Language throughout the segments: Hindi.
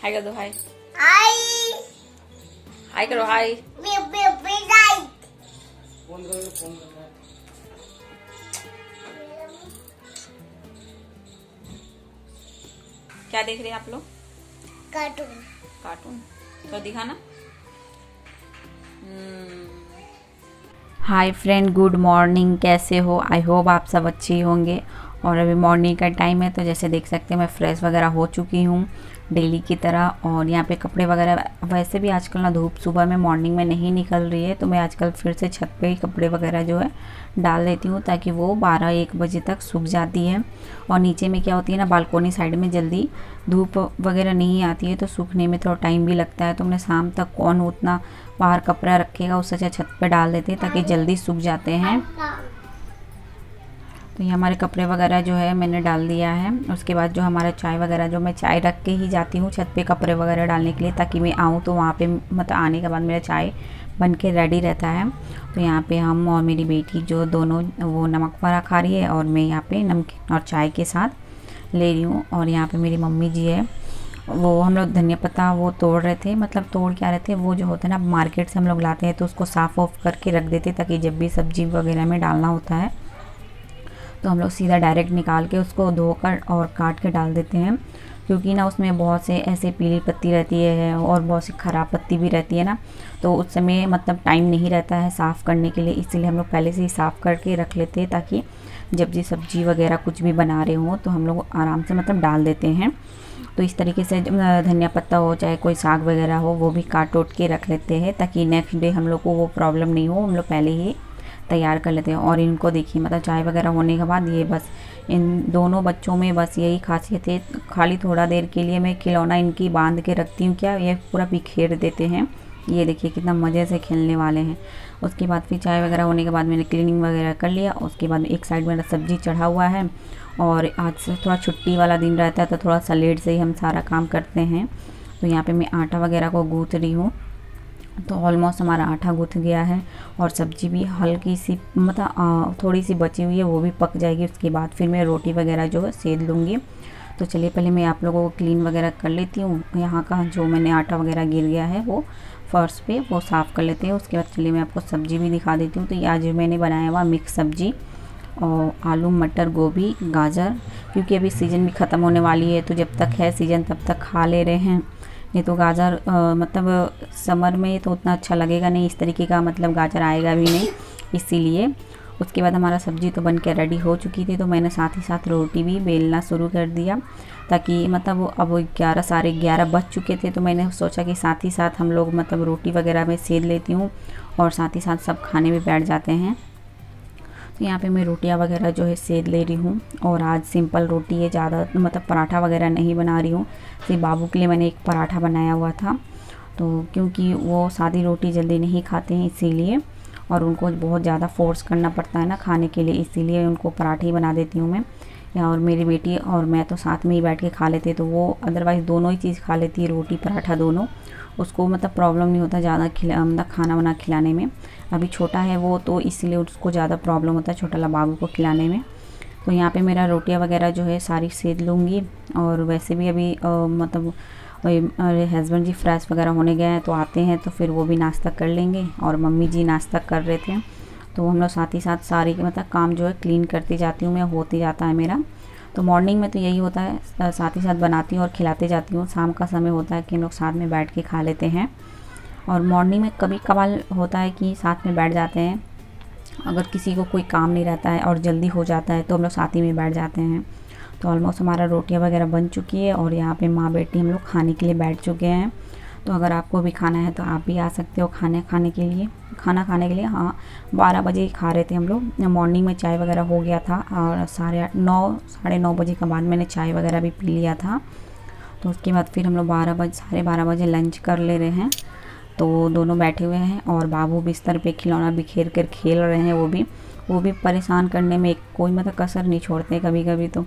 हाय कर दो, हाय हाय हाय करो, हाय। क्या देख रहे हैं आप लोग? कार्टून। कार्टून तो दिखाना। Hi friend, good morning. कैसे हो? आई होप आप सब अच्छे होंगे। और अभी मॉर्निंग का टाइम है, तो जैसे देख सकते हैं मैं फ्रेश वगैरह हो चुकी हूँ डेली की तरह। और यहाँ पे कपड़े वगैरह, वैसे भी आजकल ना धूप सुबह में मॉर्निंग में नहीं निकल रही है, तो मैं आजकल फिर से छत पे ही कपड़े वगैरह जो है डाल देती हूँ, ताकि वो 12-1 बजे तक सूख जाती है। और नीचे में क्या होती है ना, बालकोनी साइड में जल्दी धूप वगैरह नहीं आती है, तो सूखने में थोड़ा टाइम भी लगता है। तो हमने शाम तक कौन उतना बाहर कपड़ा रखेगा, उससे अच्छा छत पे डाल देते हैं ताकि जल्दी सूख जाते हैं। तो ये हमारे कपड़े वगैरह जो है मैंने डाल दिया है। उसके बाद जो हमारा चाय वगैरह, जो मैं चाय रख के ही जाती हूँ छत पे कपड़े वगैरह डालने के लिए, ताकि मैं आऊँ तो वहाँ पे मतलब आने के बाद मेरा चाय बन के रेडी रहता है। तो यहाँ पे हम और मेरी बेटी जो दोनों वो नमक वाला खा रही है, और मैं यहाँ पे नमकीन और चाय के साथ ले रही हूँ। और यहाँ पे मेरी मम्मी जी है, वो हम लोग धनिया पत्ता वो तोड़ रहे थे, मतलब तोड़ क्या रहे थे, वो जो होता है ना मार्केट से हम लोग लाते हैं, तो उसको साफ़ ऑफ करके रख देते, ताकि जब भी सब्जी वगैरह में डालना होता है तो हम लोग सीधा डायरेक्ट निकाल के उसको धोकर और काट के डाल देते हैं। क्योंकि ना उसमें बहुत से ऐसे पीली पत्ती रहती है और बहुत सी ख़राब पत्ती भी रहती है ना, तो उस समय मतलब टाइम नहीं रहता है साफ़ करने के लिए, इसीलिए हम लोग पहले से ही साफ़ करके रख लेते हैं, ताकि जब भी सब्जी वगैरह कुछ भी बना रहे हों तो हम लोग आराम से मतलब डाल देते हैं। तो इस तरीके से धनिया पत्ता हो चाहे कोई साग वगैरह हो, वो भी काट उट के रख लेते हैं, ताकि नेक्स्ट डे हम लोग को वो प्रॉब्लम नहीं हो, हम लोग पहले ही तैयार कर लेते हैं। और इनको देखिए, मतलब चाय वगैरह होने के बाद ये बस इन दोनों बच्चों में बस यही खासियत है, खाली थोड़ा देर के लिए मैं खिलौना इनकी बांध के रखती हूँ, क्या ये पूरा बिखेर देते हैं। ये देखिए कितना मज़े से खेलने वाले हैं। उसके बाद फिर चाय वगैरह होने के बाद मैंने क्लीनिंग वगैरह कर लिया। उसके बाद एक साइड मेरा सब्जी चढ़ा हुआ है, और आज से थोड़ा छुट्टी वाला दिन रहता है, तो थोड़ा सा लेट से ही हम सारा काम करते हैं। तो यहाँ पे मैं आटा वगैरह को गूँथ रही हूँ। तो ऑलमोस्ट हमारा आटा गूँथ गया है, और सब्ज़ी भी हल्की सी मतलब थोड़ी सी बची हुई है, वो भी पक जाएगी। उसके बाद फिर मैं रोटी वगैरह जो है सेक लूँगी। तो चलिए पहले मैं आप लोगों को क्लीन वगैरह कर लेती हूँ। यहाँ का जो मैंने आटा वगैरह गिर गया है वो फर्श पे वो साफ़ कर लेते हैं। उसके बाद चलिए मैं आपको सब्ज़ी भी दिखा देती हूँ। तो ये आज मैंने बनाया हुआ मिक्स सब्ज़ी, और आलू मटर गोभी गाजर, क्योंकि अभी सीज़न भी ख़त्म होने वाली है, तो जब तक है सीज़न तब तक खा ले रहे हैं। नहीं तो गाजर मतलब समर में तो उतना अच्छा लगेगा नहीं, इस तरीके का मतलब गाजर आएगा भी नहीं, इसीलिए। उसके बाद हमारा सब्ज़ी तो बन के रेडी हो चुकी थी, तो मैंने साथ ही साथ रोटी भी बेलना शुरू कर दिया, ताकि मतलब वो अब 11 बज चुके थे, तो मैंने सोचा कि साथ ही साथ हम लोग मतलब रोटी वगैरह में सेक लेती हूँ, और साथ ही साथ सब खाने में बैठ जाते हैं। तो यहाँ पे मैं रोटियाँ वगैरह जो है सेक ले रही हूँ, और आज सिंपल रोटी है, ज़्यादा मतलब पराठा वगैरह नहीं बना रही हूँ। सिर्फ बाबू के लिए मैंने एक पराठा बनाया हुआ था, तो क्योंकि वो सादी रोटी जल्दी नहीं खाते हैं इसीलिए, और उनको बहुत ज़्यादा फोर्स करना पड़ता है ना खाने के लिए, इसीलिए उनको पराठे ही बना देती हूँ मैं। और मेरी बेटी और मैं तो साथ में ही बैठ के खा लेते, तो वो अदरवाइज़ दोनों ही चीज़ खा लेती है, रोटी पराठा दोनों। उसको मतलब प्रॉब्लम नहीं होता ज़्यादा मतलब खाना वाना खिलाने में। अभी छोटा है वो, तो इसलिए उसको ज़्यादा प्रॉब्लम होता है छोटा बाबू को खिलाने में। तो यहाँ पे मेरा रोटियाँ वगैरह जो है सारी सेक लूँगी। और वैसे भी अभी मतलब मेरे हस्बैंड जी फ्रेश वगैरह होने गए हैं, तो आते हैं तो फिर वो भी नाश्ता कर लेंगे, और मम्मी जी नाश्ता कर रहे थे, तो हम लोग साथ ही साथ सारी मतलब काम जो है क्लीन करती जाती हूँ मैं, होते जाता है मेरा। तो मॉर्निंग में तो यही होता है, साथ ही साथ बनाती हूँ और खिलाते जाती हूँ। शाम का समय होता है कि हम लोग साथ में बैठ के खा लेते हैं, और मॉर्निंग में कभी कभार होता है कि साथ में बैठ जाते हैं, अगर किसी को कोई काम नहीं रहता है और जल्दी हो जाता है तो हम लोग साथ ही में बैठ जाते हैं। तो ऑलमोस्ट हमारा रोटियां वगैरह बन चुकी है, और यहाँ पे माँ बेटी हम लोग खाने के लिए बैठ चुके हैं। तो अगर आपको भी खाना है तो आप भी आ सकते हो खाना खाने के लिए। हाँ, 12 बजे ही खा रहे थे हम लोग। मॉर्निंग में चाय वगैरह हो गया था, और 9:30 साढ़े 9 बजे के बाद मैंने चाय वगैरह भी पी लिया था। तो उसके बाद फिर हम लोग 12 बजे लंच कर ले रहे हैं। तो दोनों बैठे हुए हैं, और बाबू बिस्तर पे खिलौना बिखेर कर खेल रहे हैं। वो भी परेशान करने में कोई मतलब कसर नहीं छोड़ते। कभी कभी तो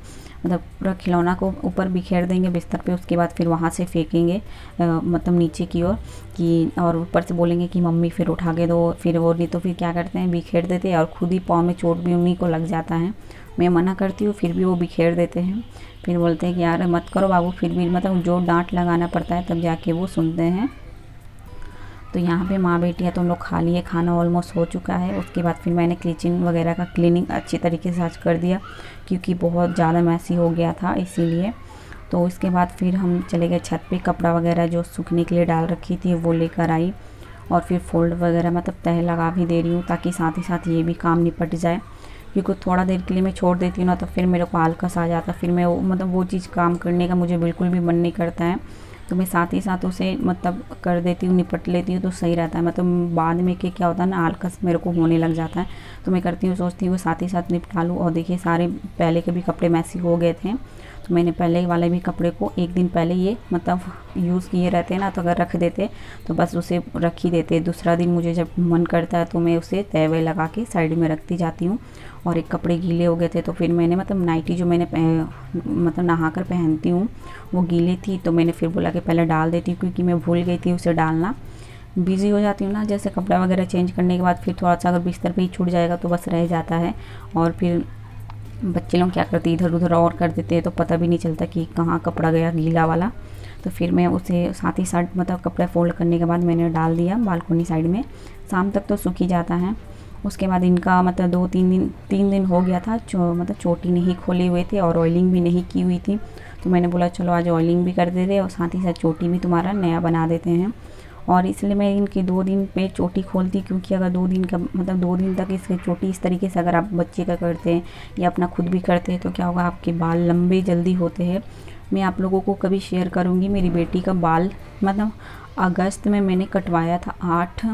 मतलब पूरा खिलौना को ऊपर बिखेर देंगे बिस्तर पे, उसके बाद फिर वहाँ से फेंकेंगे मतलब नीचे की ओर कि, और ऊपर से बोलेंगे कि मम्मी फिर उठा के दो। फिर वो नहीं तो फिर क्या करते हैं, बिखेर देते हैं, और खुद ही पाँव में चोट भी उन्हीं को लग जाता है। मैं मना करती हूँ फिर भी वो बिखेर देते हैं। फिर बोलते हैं कि यार मत करो बाबू, फिर भी मतलब जो डांट लगाना पड़ता है तब जाके वो सुनते हैं। तो यहाँ पे माँ बेटी है तो हम लोग खा लिए, खाना ऑलमोस्ट हो चुका है। उसके बाद फिर मैंने किचन वगैरह का क्लीनिंग अच्छी तरीके से आज कर दिया क्योंकि बहुत ज़्यादा मैसी हो गया था इसीलिए। तो इसके बाद फिर हम चले गए छत पे, कपड़ा वगैरह जो सूखने के लिए डाल रखी थी वो लेकर आई और फिर फोल्ड वगैरह मतलब तह लगा भी दे रही हूँ ताकि साथ ही साथ ये भी काम निपट जाए। क्योंकि थोड़ा देर के लिए मैं छोड़ देती हूँ ना तो फिर मेरे को आलस आ जाता है, फिर मैं मतलब वो चीज़ काम करने का मुझे बिल्कुल भी मन नहीं करता है। तो मैं साथ ही साथ उसे मतलब कर देती हूँ, निपट लेती हूँ तो सही रहता है। मतलब बाद में कि क्या होता है ना, आलस मेरे को होने लग जाता है। तो मैं करती हूँ, सोचती हूँ साथ ही साथ निपटा लूँ। और देखिए सारे पहले के भी कपड़े मैसी हो गए थे तो मैंने पहले वाले भी कपड़े को एक दिन पहले ये मतलब यूज़ किए रहते हैं ना, तो अगर रख देते तो बस उसे रख ही देते। दूसरा दिन मुझे जब मन करता है तो मैं उसे तवे लगा के साइड में रखती जाती हूँ। और एक कपड़े गीले हो गए थे तो फिर मैंने मतलब नाइटी जो मैंने मतलब नहा कर पहनती हूँ वो गीली थी, तो मैंने फिर बोला कि पहले डाल देती हूँ क्योंकि मैं भूल गई थी उसे डालना। बिज़ी हो जाती हूँ ना, जैसे कपड़ा वगैरह चेंज करने के बाद फिर थोड़ा सा अगर बिस्तर पे ही छूट जाएगा तो बस रह जाता है। और फिर बच्चे लोग क्या करते हैं, इधर उधर और कर देते हैं तो पता भी नहीं चलता कि कहाँ कपड़ा गया गीला वाला। तो फिर मैं उसे साथ ही साथ मतलब कपड़ा फोल्ड करने के बाद मैंने डाल दिया बालकोनी साइड में। शाम तक तो सूख ही जाता है। उसके बाद इनका मतलब 3 दिन हो गया था मतलब चोटी नहीं खोले हुए थे और ऑयलिंग भी नहीं की हुई थी। तो मैंने बोला चलो आज ऑयलिंग भी कर देते और साथ ही साथ चोटी भी तुम्हारा नया बना देते हैं। और इसलिए मैं इनकी 2 दिन पे चोटी खोलती क्योंकि अगर 2 दिन का मतलब 2 दिन तक इसकी चोटी इस तरीके से अगर आप बच्चे का करते हैं या अपना खुद भी करते हैं तो क्या होगा, आपके बाल लंबे जल्दी होते हैं। मैं आप लोगों को कभी शेयर करूँगी मेरी बेटी का बाल, मतलब अगस्त में मैंने कटवाया था 8,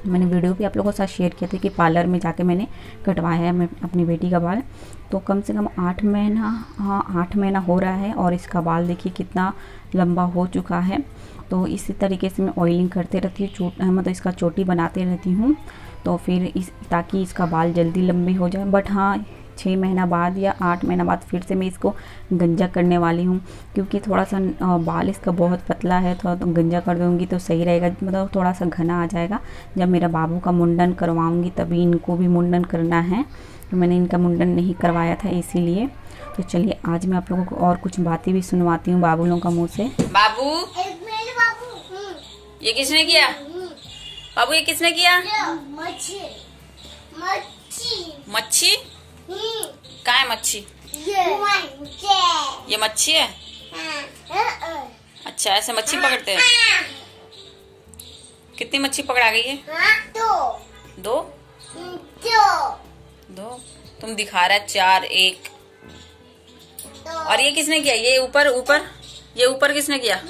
मैंने वीडियो भी आप लोगों के साथ शेयर किया था कि पार्लर में जाके मैंने कटवाया है मैं अपनी बेटी का बाल। तो कम से कम 8 महीना, हाँ 8 महीना हो रहा है और इसका बाल देखिए कितना लंबा हो चुका है। तो इसी तरीके से मैं ऑयलिंग करते रहती हूँ, मतलब इसका चोटी बनाते रहती हूँ तो फिर ताकि इसका बाल जल्दी लंबी हो जाए। बट हाँ 6 महीना बाद या 8 महीना बाद फिर से मैं इसको गंजा करने वाली हूँ क्योंकि थोड़ा सा बाल इसका बहुत पतला है, थोड़ा तो गंजा कर दूँगी तो सही रहेगा, मतलब थोड़ा सा घना आ जाएगा। जब मेरा बाबू का मुंडन करवाऊँगी तभी इनको भी मुंडन करना है, तो मैंने इनका मुंडन नहीं करवाया था इसीलिए। तो चलिए आज मैं आप लोगों को और कुछ बातें भी सुनवाती हूँ बाबू लोगों का मुँह से। बाबू ये किसने किया? बाबू ये किसने किया? मच्छी मच्छी? कहाँ है मच्छी? ये मच्छी है? अच्छा ऐसे मच्छी पकड़ते हैं। कितनी मच्छी पकड़ा गई है? दो? दो? तुम दिखा रहा है 4 1। और ये किसने किया? ये ऊपर ये ऊपर किसने किया?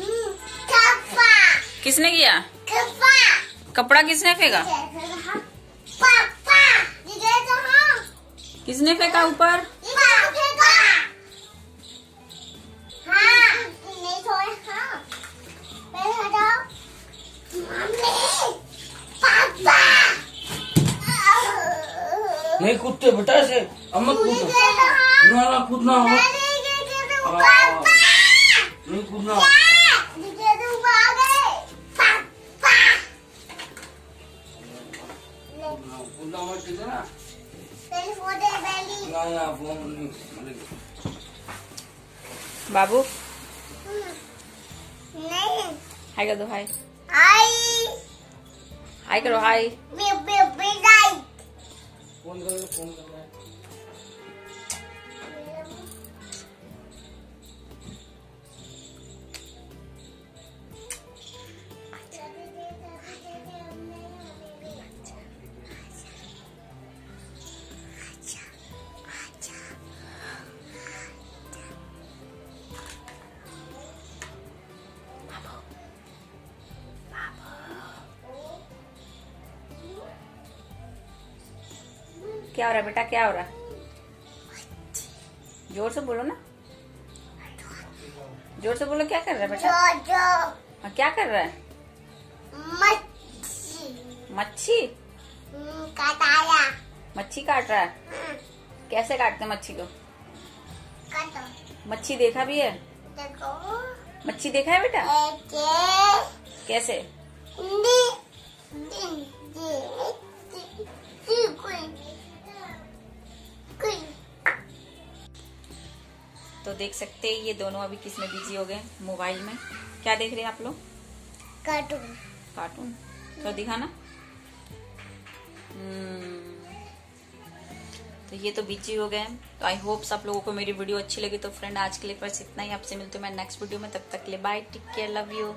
किसने किया? कपड़ा किसने फेंका? किसने फेंका ऊपर? नहीं कूदते बेटा, ऐसे अम्मा कूदो ना, कूदना हो नहीं कूदना, कूदना मत, ठीक है ना? ना फोन नहीं। बाबू नहीं हाय कर दो, हाय आई हाय करो, हाय। फोन कर क्या हो रहा है बेटा, क्या हो रहा है? जोर से बोलो ना, जोर से बोलो। क्या कर रहा है बेटा? हाँ, क्या कर रहा है? मच्छी मच्छी काट रहा है। कैसे काटते हैं मच्छी को? मच्छी देखा भी है? मच्छी देखा है बेटा? कैसे? तो देख सकते हैं ये दोनों अभी किसमें बिजी हो गए, मोबाइल में। क्या देख रहे हैं आप लोग? कार्टून। कार्टून। तो दिखाना। तो ये तो बिजी हो गए हैं। तो आई होप सब लोगों को मेरी वीडियो अच्छी लगी। तो फ्रेंड आज के लिए बस इतना ही। आपसे मिलते हैं मैं नेक्स्ट वीडियो में। तब तक के लिए bye, take care, love you.